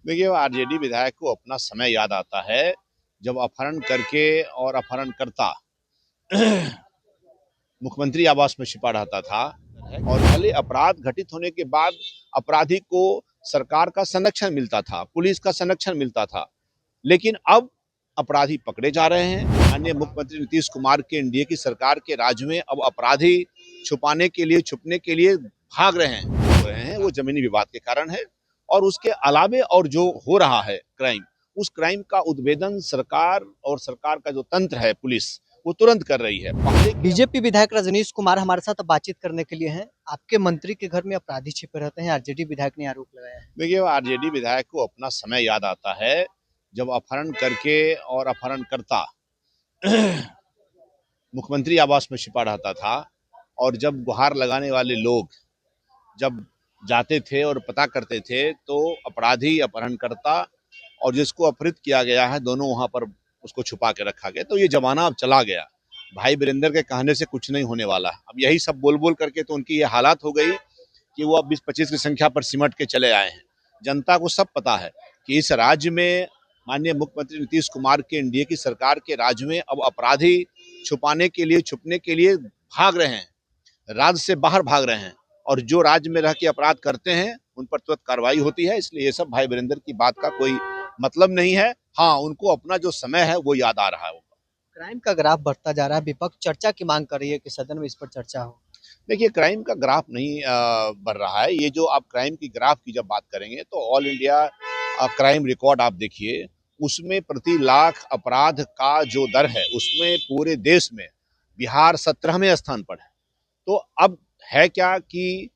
देखिए, आरजेडी विधायक को अपना समय याद आता है जब अपहरण करके और अपहरणकर्ता मुख्यमंत्री आवास में छिपा रहता था। और पहले अपराध घटित होने के बाद अपराधी को सरकार का संरक्षण मिलता था, पुलिस का संरक्षण मिलता था। लेकिन अब अपराधी पकड़े जा रहे हैं। माननीय मुख्यमंत्री नीतीश कुमार के एनडीए की सरकार के राज में अब अपराधी छुपाने के लिए, छुपने के लिए भाग रहे हैं। वो जमीनी विवाद के कारण है। और उसके अलावे और जो हो रहा है क्राइम, उस क्राइम का उद्भेदन सरकार और सरकार का जो तंत्र है, पुलिस, वो तुरंत कर रही है। बीजेपी विधायक रजनीश कुमार हमारे साथ बातचीत करने के लिए हैं। आपके मंत्री के घर में अपराधी छिपे रहते हैं, आरजेडी विधायक ने आरोप लगाया है। देखिए, आरजेडी विधायक को अपना समय याद आता है जब अपहरण करके और अपहरणकर्ता मुख्यमंत्री आवास में छिपा रहता था। और जब गुहार लगाने वाले लोग जब जाते थे और पता करते थे, तो अपराधी, अपहरणकर्ता और जिसको अपहृत किया गया है, दोनों वहां पर उसको छुपा के रखा गया। तो ये जमाना अब चला गया। भाई वीरेंद्र के कहने से कुछ नहीं होने वाला। अब यही सब बोल बोल करके तो उनकी ये हालात हो गई कि वो अब 20-25 की संख्या पर सिमट के चले आए हैं। जनता को सब पता है कि इस राज्य में माननीय मुख्यमंत्री नीतीश कुमार के एनडीए की सरकार के राज्य में अब अपराधी छुपाने के लिए, छुपने के लिए भाग रहे हैं, राज्य से बाहर भाग रहे हैं। और जो राज्य में रह के अपराध करते हैं उन पर तुरंत कार्रवाई होती है। इसलिए ये सब भाई वीरेंद्र की बात का कोई मतलब नहीं है। हाँ, उनको अपना जो समय है वो याद आ रहा है। क्राइम का ग्राफ बढ़ता जा रहा है, विपक्ष चर्चा की मांग कर रही है कि सदन में इस पर चर्चा हो। देखिए, क्राइम का ग्राफ नहीं बढ़ रहा है। ये जो आप क्राइम की ग्राफ की जब बात करेंगे तो ऑल इंडिया क्राइम रिकॉर्ड आप देखिए, उसमें प्रति लाख अपराध का जो दर है, उसमें पूरे देश में बिहार 17वें स्थान पर है। तो अब है क्या कि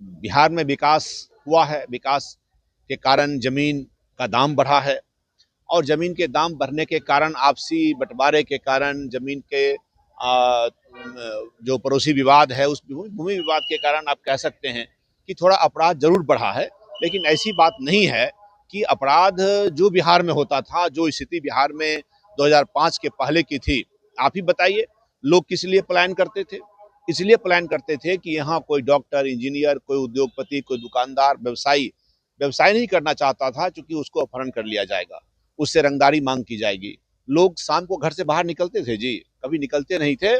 बिहार में विकास हुआ है, विकास के कारण जमीन का दाम बढ़ा है। और जमीन के दाम बढ़ने के कारण, आपसी बंटवारे के कारण, जमीन के जो पड़ोसी विवाद है, उस भूमि विवाद के कारण आप कह सकते हैं कि थोड़ा अपराध जरूर बढ़ा है। लेकिन ऐसी बात नहीं है कि अपराध जो बिहार में होता था, जो स्थिति बिहार में 2005 के पहले की थी, आप ही बताइए, लोग किस लिए पलायन करते थे? इसलिए पलायन करते थे कि यहाँ कोई डॉक्टर, इंजीनियर, कोई उद्योगपति, कोई दुकानदार, व्यवसायी व्यवसाय नहीं करना चाहता था, क्योंकि उसको अपहरण कर लिया जाएगा, उससे रंगदारी मांग की जाएगी। लोग शाम को घर से बाहर निकलते थे जी? कभी निकलते नहीं थे।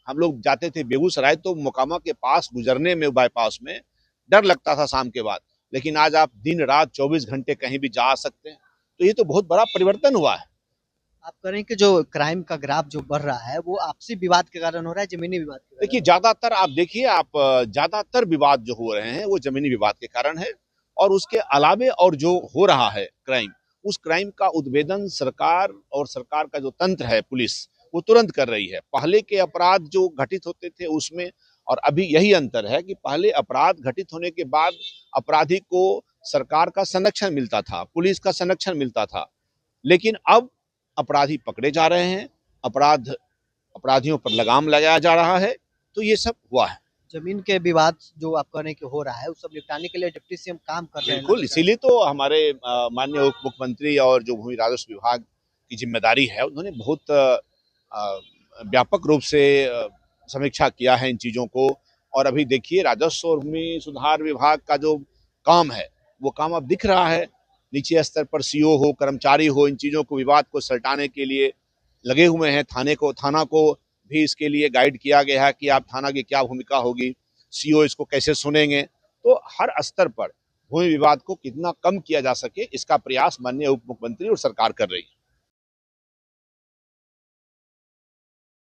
हम लोग जाते थे बेगूसराय, तो मोकामा के पास गुजरने में, बाईपास में, डर लगता था शाम के बाद। लेकिन आज आप दिन रात 24 घंटे कहीं भी जा सकते हैं। तो ये तो बहुत बड़ा परिवर्तन हुआ है। आप कह रहे हैं कि जो क्राइम का ग्राफ जो बढ़ रहा है वो आपसी विवाद के कारण हो रहा है, जमीनी विवाद के कारण? देखिए, ज्यादातर आप देखिए, आप ज्यादातर विवाद जो हो रहे हैं वो जमीनी विवाद के कारण है। और उसके अलावे और जो हो रहा है क्राइम, उस क्राइम का उद्भेदन सरकार और सरकार का जो तंत्र है, पुलिस, वो तुरंत कर रही है। पहले के अपराध जो घटित होते थे उसमें और अभी यही अंतर है कि पहले अपराध घटित होने के बाद अपराधी को सरकार का संरक्षण मिलता था, पुलिस का संरक्षण मिलता था। लेकिन अब अपराधी पकड़े जा रहे हैं, अपराधियों पर लगाम लगाया जा रहा है। तो ये सब हुआ है। जमीन के विवाद जो आप कह रहे हैं कि हो रहा है, उस सब निपटाने के लिए डिप्टी सीएम काम कर रहे हैं। बिल्कुल, इसीलिए तो हमारे माननीय उप मुख्यमंत्री और जो भूमि राजस्व विभाग की जिम्मेदारी है, उन्होंने बहुत व्यापक रूप से समीक्षा किया है इन चीजों को। और अभी देखिए, राजस्व और भूमि सुधार विभाग का जो काम है, वो काम अब दिख रहा है। नीचे स्तर पर सीओ हो, कर्मचारी हो, इन चीजों को, विवाद को सलटाने के लिए लगे हुए हैं। थाना को भी इसके लिए गाइड किया गया है कि आप थाना की क्या भूमिका होगी, सीओ इसको कैसे सुनेंगे। तो हर स्तर पर भूमि विवाद को कितना कम किया जा सके, इसका प्रयास माननीय उप मुख्यमंत्री और सरकार कर रही है।